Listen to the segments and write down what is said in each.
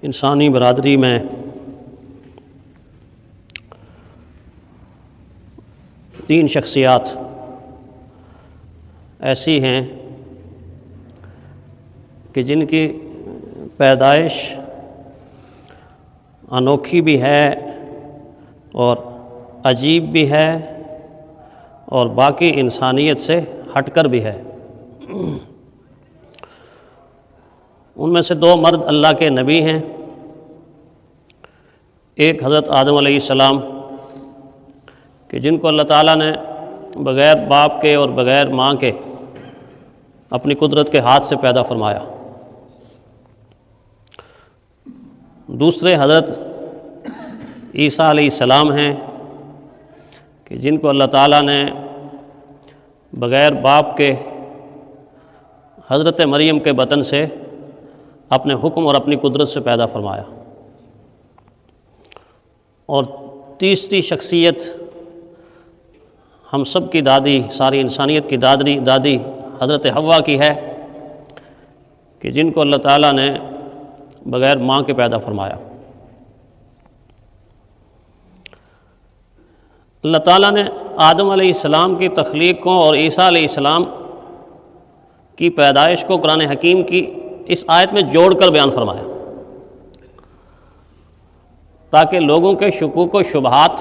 انسانی برادری میں تین شخصیات ایسی ہیں کہ جن کی پیدائش انوکھی بھی ہے اور عجیب بھی ہے اور باقی انسانیت سے ہٹ کر بھی ہے۔ ان میں سے دو مرد اللہ کے نبی ہیں، ایک حضرت آدم علیہ السلام کہ جن کو اللہ تعالیٰ نے بغیر باپ کے اور بغیر ماں کے اپنی قدرت کے ہاتھ سے پیدا فرمایا۔ دوسرے حضرت عیسیٰ علیہ السلام ہیں کہ جن کو اللہ تعالیٰ نے بغیر باپ کے حضرت مریم کے بطن سے اپنے حکم اور اپنی قدرت سے پیدا فرمایا۔ اور تیسری شخصیت ہم سب کی دادی، ساری انسانیت کی دادی حضرت حوا کی ہے کہ جن کو اللہ تعالیٰ نے بغیر ماں کے پیدا فرمایا۔ اللہ تعالیٰ نے آدم علیہ السلام کی تخلیق کو اور عیسیٰ علیہ السلام کی پیدائش کو قرآن حکیم کی اس آیت میں جوڑ کر بیان فرمایا تاکہ لوگوں کے شکوک و شبہات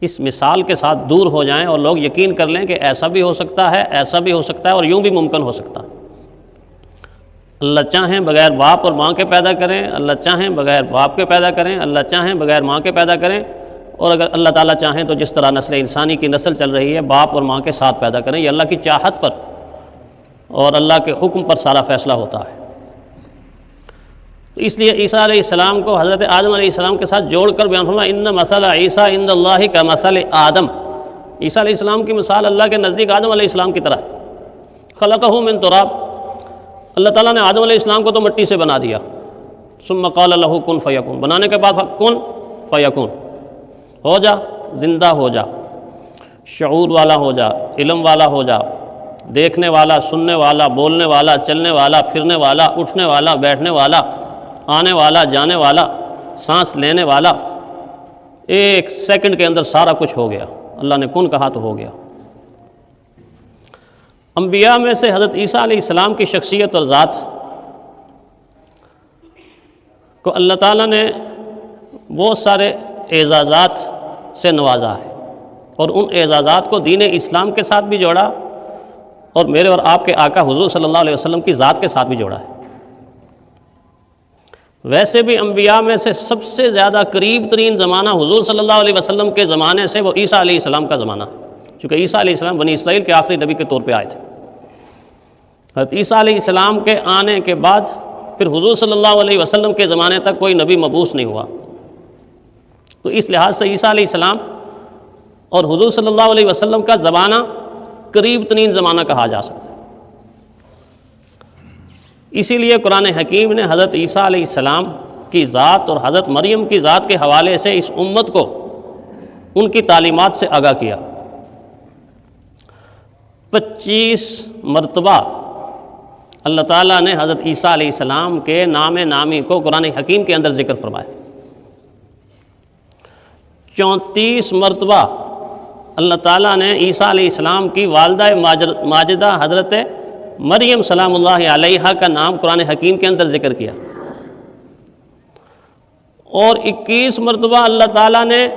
اس مثال کے ساتھ دور ہو جائیں اور لوگ یقین کر لیں کہ ایسا بھی ہو سکتا ہے، ایسا بھی ہو سکتا ہے اور یوں بھی ممکن ہو سکتا ہے۔ اللہ چاہیں بغیر باپ اور ماں کے پیدا کریں، اللہ چاہیں بغیر باپ کے پیدا کریں، اللہ چاہیں بغیر ماں کے پیدا کریں، اور اگر اللہ تعالیٰ چاہیں تو جس طرح نسل انسانی کی نسل چل رہی ہے باپ اور ماں کے ساتھ پیدا کریں۔ یہ اللہ کی چاہت پر اور اللہ کے حکم پر سارا فیصلہ ہوتا ہے۔ تو اس لیے عیسیٰ علیہ السلام کو حضرت آدم علیہ السلام کے ساتھ جوڑ کر بیان فرمایا، ان مثل عیسیٰ عند اللہ کمثل آدم۔ عیسیٰ علیہ السلام کی مثال اللہ کے نزدیک آدم علیہ السلام کی طرح ہے۔ خلقہ من تراب، اللہ تعالیٰ نے آدم علیہ السلام کو تو مٹی سے بنا دیا، ثم قال له کن فیکون، بنانے کے بعد کن فیکون، ہو جا، زندہ ہو جا، شعور والا ہو جا، علم والا ہو جا، دیکھنے والا، سننے والا، بولنے والا، چلنے والا، پھرنے والا، اٹھنے والا، بیٹھنے والا، آنے والا، جانے والا، سانس لینے والا، ایک سیکنڈ کے اندر سارا کچھ ہو گیا۔ اللہ نے کن کہا تو ہو گیا۔ انبیاء میں سے حضرت عیسیٰ علیہ السلام کی شخصیت اور ذات کو اللہ تعالیٰ نے بہت سارے اعزازات سے نوازا ہے اور ان اعزازات کو دین اسلام کے ساتھ بھی جوڑا اور میرے اور آپ کے آقا حضور صلی اللہ علیہ وسلم کی ذات کے ساتھ بھی جوڑا ہے۔ ویسے بھی انبیاء میں سے سب سے زیادہ قریب ترین زمانہ حضور صلی اللہ علیہ وسلم کے زمانے سے وہ عیسیٰ علیہ السلام کا زمانہ ہے، چونکہ عیسیٰ علیہ السلام بنی اسرائیل کے آخری نبی کے طور پہ آئے تھے۔ حضرت عیسیٰ علیہ السلام کے آنے کے بعد پھر حضور صلی اللہ علیہ وسلم کے زمانے تک کوئی نبی مبعوث نہیں ہوا، تو اس لحاظ سے عیسیٰ علیہ السلام اور حضور صلی اللہ علیہ وسلم کا زمانہ قریب ترین زمانہ کہا جا سکتا ہے۔ اسی لیے قرآن حکیم نے حضرت عیسیٰ علیہ السلام کی ذات اور حضرت مریم کی ذات کے حوالے سے اس امت کو ان کی تعلیمات سے آگاہ کیا۔ 25 مرتبہ اللہ تعالیٰ نے حضرت عیسیٰ علیہ السلام کے نام نامی کو قرآن حکیم کے اندر ذکر فرمایا۔ 34 مرتبہ اللہ تعالیٰ نے عیسیٰ علیہ السلام کی والدہ ماجدہ حضرت مریم سلام اللہ علیہا کا نام قرآن حکیم کے اندر ذکر کیا، اور 21 مرتبہ اللہ تعالیٰ نے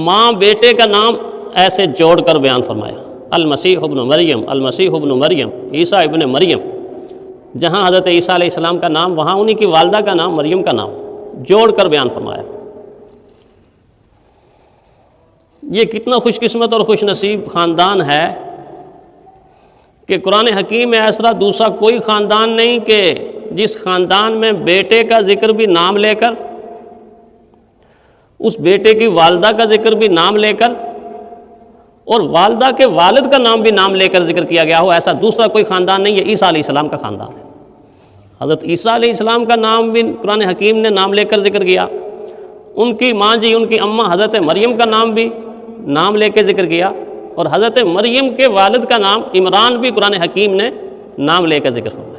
ماں بیٹے کا نام ایسے جوڑ کر بیان فرمایا، المسیح ابن مریم، المسیح ابن مریم، عیسیٰ ابن مریم۔ جہاں حضرت عیسیٰ علیہ السلام کا نام وہاں انہی کی والدہ کا نام مریم کا نام جوڑ کر بیان فرمایا۔ یہ کتنا خوش قسمت اور خوش نصیب خاندان ہے کہ قرآن حکیم میں ایسا دوسرا کوئی خاندان نہیں کہ جس خاندان میں بیٹے کا ذکر بھی نام لے کر، اس بیٹے کی والدہ کا ذکر بھی نام لے کر، اور والدہ کے والد کا نام بھی نام لے کر ذکر کیا گیا ہو، ایسا دوسرا کوئی خاندان نہیں۔ یہ عیسیٰ علیہ السلام کا خاندان ہے۔ حضرت عیسیٰ علیہ السلام کا نام بھی قرآن حکیم نے نام لے کر ذکر کیا، ان کی ماں جی، ان کی اماں حضرت مریم کا نام بھی نام لے کے ذکر کیا، اور حضرت مریم کے والد کا نام عمران بھی قرآن حکیم نے نام لے کر ذکر فرمایا۔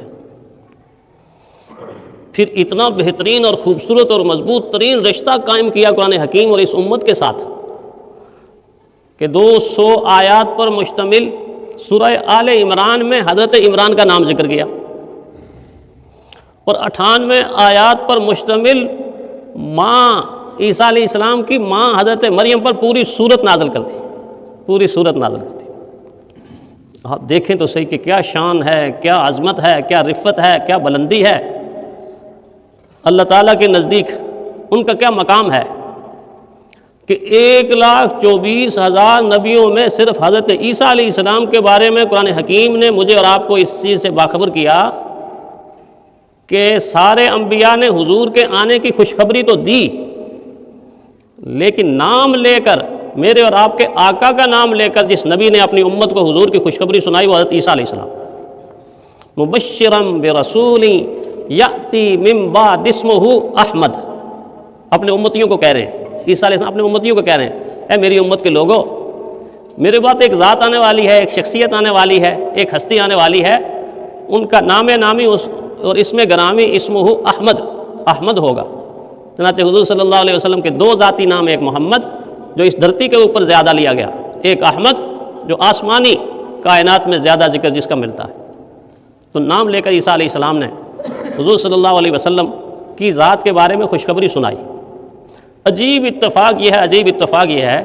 پھر اتنا بہترین اور خوبصورت اور مضبوط ترین رشتہ قائم کیا قرآن حکیم اور اس امت کے ساتھ کہ 200 آیات پر مشتمل سورہ آل عمران میں حضرت عمران کا نام ذکر کیا، اور 98 آیات پر مشتمل ماں عیسیٰ علیہ السلام کی ماں حضرت مریم پر پوری سورت نازل کرتی، پوری سورت نازل کرتی۔ آپ دیکھیں تو صحیح کہ کیا شان ہے، کیا عظمت ہے، کیا رفت ہے، کیا بلندی ہے، اللہ تعالیٰ کے نزدیک ان کا کیا مقام ہے کہ 1,24,000 نبیوں میں صرف حضرت عیسیٰ علیہ السلام کے بارے میں قرآن حکیم نے مجھے اور آپ کو اس چیز سے باخبر کیا کہ سارے انبیاء نے حضور کے آنے کی خوشخبری تو دی، لیکن نام لے کر، میرے اور آپ کے آقا کا نام لے کر جس نبی نے اپنی امت کو حضور کی خوشخبری سنائی وہ حضرت عیسیٰ علیہ السلام، مبشرم برسول یأتی من بعد اسمہ احمد، اپنے امتیوں کو کہہ رہے ہیں، عیسیٰ علیہ السلام اپنے امتیوں کو کہہ رہے ہیں، اے میری امت کے لوگوں، میرے بعد ایک ذات آنے والی ہے، ایک شخصیت آنے والی ہے، ایک ہستی آنے والی ہے، ان کا نام نامی اور اسم گرامی اسمہ احمد، احمد ہوگا۔ چنانچہ حضور صلی اللہ علیہ وسلم کے 2 ذاتی نام، ایک محمد جو اس دھرتی کے اوپر زیادہ لیا گیا، ایک احمد جو آسمانی کائنات میں زیادہ ذکر جس کا ملتا ہے۔ تو نام لے کر عیسیٰ علیہ السلام نے حضور صلی اللہ علیہ وسلم کی ذات کے بارے میں خوشخبری سنائی۔ عجیب اتفاق یہ ہے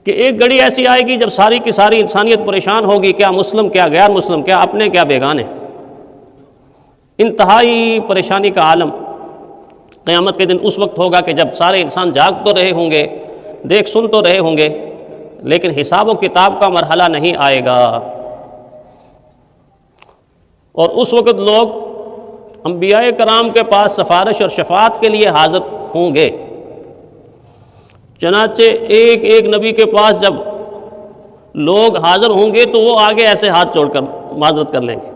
کہ ایک گھڑی ایسی آئے گی جب ساری کی ساری انسانیت پریشان ہوگی، کیا مسلم کیا غیر مسلم، کیا اپنے کیا بیگانے، انتہائی پریشانی کا عالم قیامت کے دن اس وقت ہوگا کہ جب سارے انسان جاگ تو رہے ہوں گے، دیکھ سن تو رہے ہوں گے، لیکن حساب و کتاب کا مرحلہ نہیں آئے گا، اور اس وقت لوگ انبیاء کرام کے پاس سفارش اور شفاعت کے لیے حاضر ہوں گے۔ چنانچہ ایک ایک نبی کے پاس جب لوگ حاضر ہوں گے تو وہ آگے ایسے ہاتھ جوڑ کر معذرت کر لیں گے،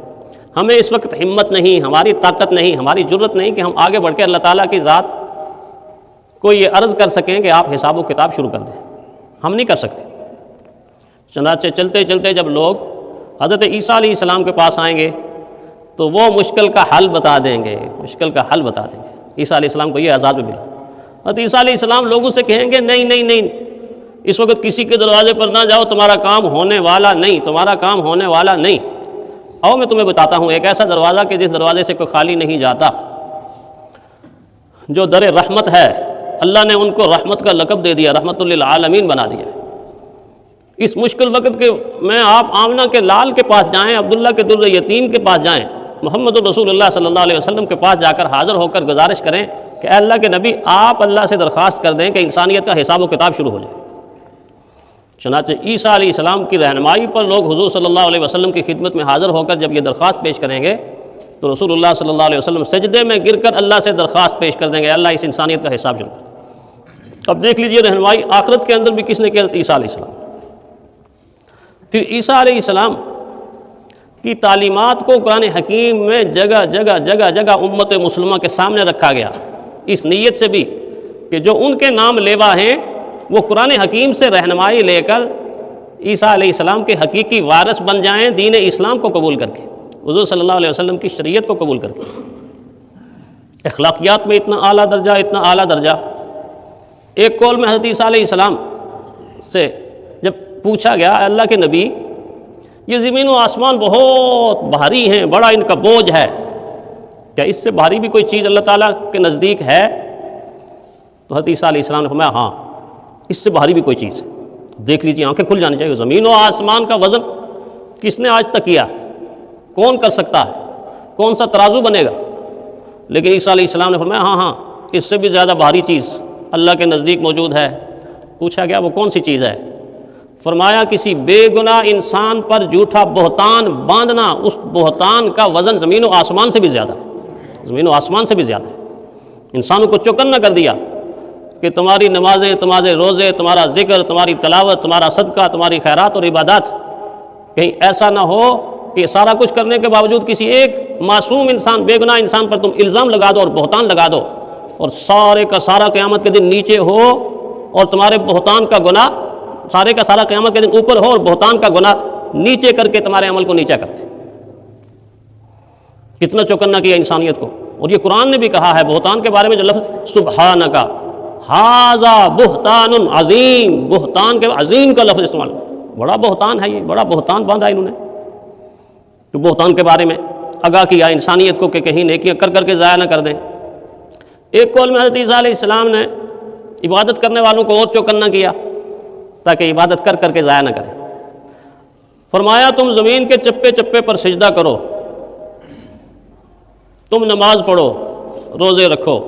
ہمیں اس وقت ہمت نہیں، ہماری طاقت نہیں، ہماری جرت نہیں کہ ہم آگے بڑھ کے اللہ تعالیٰ کی ذات کو یہ عرض کر سکیں کہ آپ حساب و کتاب شروع کر دیں، ہم نہیں کر سکتے۔ چنانچہ چلتے چلتے جب لوگ حضرت عیسیٰ علیہ السلام کے پاس آئیں گے تو وہ مشکل کا حل بتا دیں گے، مشکل کا حل بتا دیں گے۔ عیسیٰ علیہ السلام کو یہ اعزاز بھی ملا۔ حضرت عیسیٰ علیہ السلام لوگوں سے کہیں گے نہیں نہیں نہیں، اس وقت کسی کے دروازے پر نہ جاؤ، تمہارا کام ہونے والا نہیں، تمہارا کام ہونے والا نہیں۔ آؤ میں تمہیں بتاتا ہوں ایک ایسا دروازہ کہ جس دروازے سے کوئی خالی نہیں جاتا، جو در رحمت ہے، اللہ نے ان کو رحمت کا لقب دے دیا، رحمت للعالمین بنا دیا۔ اس مشکل وقت کے میں آپ آمنہ کے لال کے پاس جائیں، عبداللہ کے در یتیم کے پاس جائیں، محمد رسول اللہ صلی اللہ علیہ وسلم کے پاس جا کر حاضر ہو کر گزارش کریں کہ اے اللہ کے نبی، آپ اللہ سے درخواست کر دیں کہ انسانیت کا حساب و کتاب شروع ہو جائے۔ چنانچہ عیسیٰ علیہ السلام کی رہنمائی پر لوگ حضور صلی اللہ علیہ وسلم کی خدمت میں حاضر ہو کر جب یہ درخواست پیش کریں گے تو رسول اللہ صلی اللہ علیہ وسلم سجدے میں گر کر اللہ سے درخواست پیش کر دیں گے، اللہ اس انسانیت کا حساب شروع کر۔ اب دیکھ لیجئے رہنمائی آخرت کے اندر بھی کس نے کیا؟ عیسیٰ علیہ السلام۔ پھر عیسیٰ علیہ السلام کی تعلیمات کو قرآن حکیم میں جگہ جگہ جگہ جگہ امت مسلمہ کے سامنے رکھا گیا، اس نیت سے بھی کہ جو ان کے نام لیوا ہیں وہ قرآن حکیم سے رہنمائی لے کر عیسیٰ علیہ السلام کے حقیقی وارث بن جائیں، دین اسلام کو قبول کر کے، حضور صلی اللہ علیہ وسلم کی شریعت کو قبول کر کے۔ اخلاقیات میں اتنا اعلیٰ درجہ، اتنا اعلیٰ درجہ۔ ایک قول میں حضرت عیسیٰ علیہ السلام سے جب پوچھا گیا اللہ کے نبی، یہ زمین و آسمان بہت بھاری ہیں، بڑا ان کا بوجھ ہے، کیا اس سے بھاری بھی کوئی چیز اللہ تعالیٰ کے نزدیک ہے؟ تو حضرت عیسیٰ علیہ السلام نے فرمایا ہاں، اس سے بھاری بھی کوئی چیز ہے۔ دیکھ لیجیے، آنکھیں کھل جانی چاہیے، زمین و آسمان کا وزن کس نے آج تک کیا؟ کون کر سکتا ہے؟ کون سا ترازو بنے گا؟ لیکن عیسیٰ علیہ السلام نے فرمایا ہاں ہاں، اس سے بھی زیادہ بھاری چیز اللہ کے نزدیک موجود ہے۔ پوچھا گیا وہ کون سی چیز ہے؟ فرمایا کسی بے گناہ انسان پر جھوٹا بہتان باندھنا، اس بہتان کا وزن زمین و آسمان سے بھی زیادہ ہے، زمین و آسمان سے بھی زیادہ ہے۔ انسانوں کو چوکنا کر دیا کہ تمہاری نمازیں، تمہارے روزے، تمہارا ذکر، تمہاری تلاوت، تمہارا صدقہ، تمہاری خیرات اور عبادات، کہیں ایسا نہ ہو کہ سارا کچھ کرنے کے باوجود کسی ایک معصوم انسان، بے گناہ انسان پر تم الزام لگا دو اور بہتان لگا دو، اور سارے کا سارا قیامت کے دن نیچے ہو اور تمہارے بہتان کا گناہ سارے کا سارا قیامت کے دن اوپر ہو اور بہتان کا گناہ نیچے کر کے تمہارے عمل کو نیچا کرتے۔ کتنا چوکنا کیا انسانیت کو. اور یہ قرآن نے بھی کہا ہے بہتان کے بارے میں جو لفظ سبحانک ھذا بہتان عظیم، بہتان کے عظیم کا لفظ استعمال، بڑا بہتان ہے یہ، بڑا بہتان باندھا انہوں نے. تو بہتان کے بارے میں آگاہ کیا انسانیت کو کہ کہیں نیکیاں کر کر کے ضائع نہ کر دیں. ایک قول میں حضرت عیسیٰ علیہ السلام نے عبادت کرنے والوں کو اور چوکنا کیا تاکہ عبادت کر کر کے ضائع نہ کریں. فرمایا تم زمین کے چپے چپے پر سجدہ کرو، تم نماز پڑھو، روزے رکھو،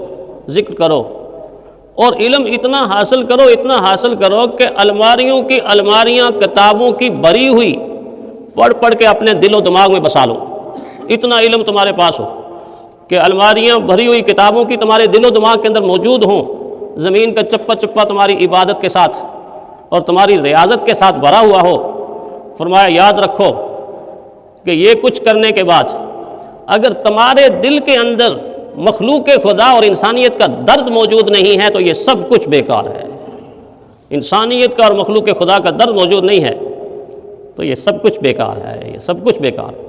ذکر کرو، اور علم اتنا حاصل کرو، اتنا حاصل کرو کہ الماریوں کی الماریاں کتابوں کی بھری ہوئی پڑھ پڑھ کے اپنے دل و دماغ میں بسا لو. اتنا علم تمہارے پاس ہو کہ الماریاں بھری ہوئی کتابوں کی تمہارے دل و دماغ کے اندر موجود ہوں. زمین کا چپا چپا تمہاری عبادت کے ساتھ اور تمہاری ریاضت کے ساتھ بھرا ہوا ہو. فرمایا یاد رکھو کہ یہ کچھ کرنے کے بعد اگر تمہارے دل کے اندر مخلوق خدا اور انسانیت کا درد موجود نہیں ہے تو یہ سب کچھ بیکار ہے. انسانیت کا اور مخلوق خدا کا درد موجود نہیں ہے تو یہ سب کچھ بیکار ہے، یہ سب کچھ بیکار ہے.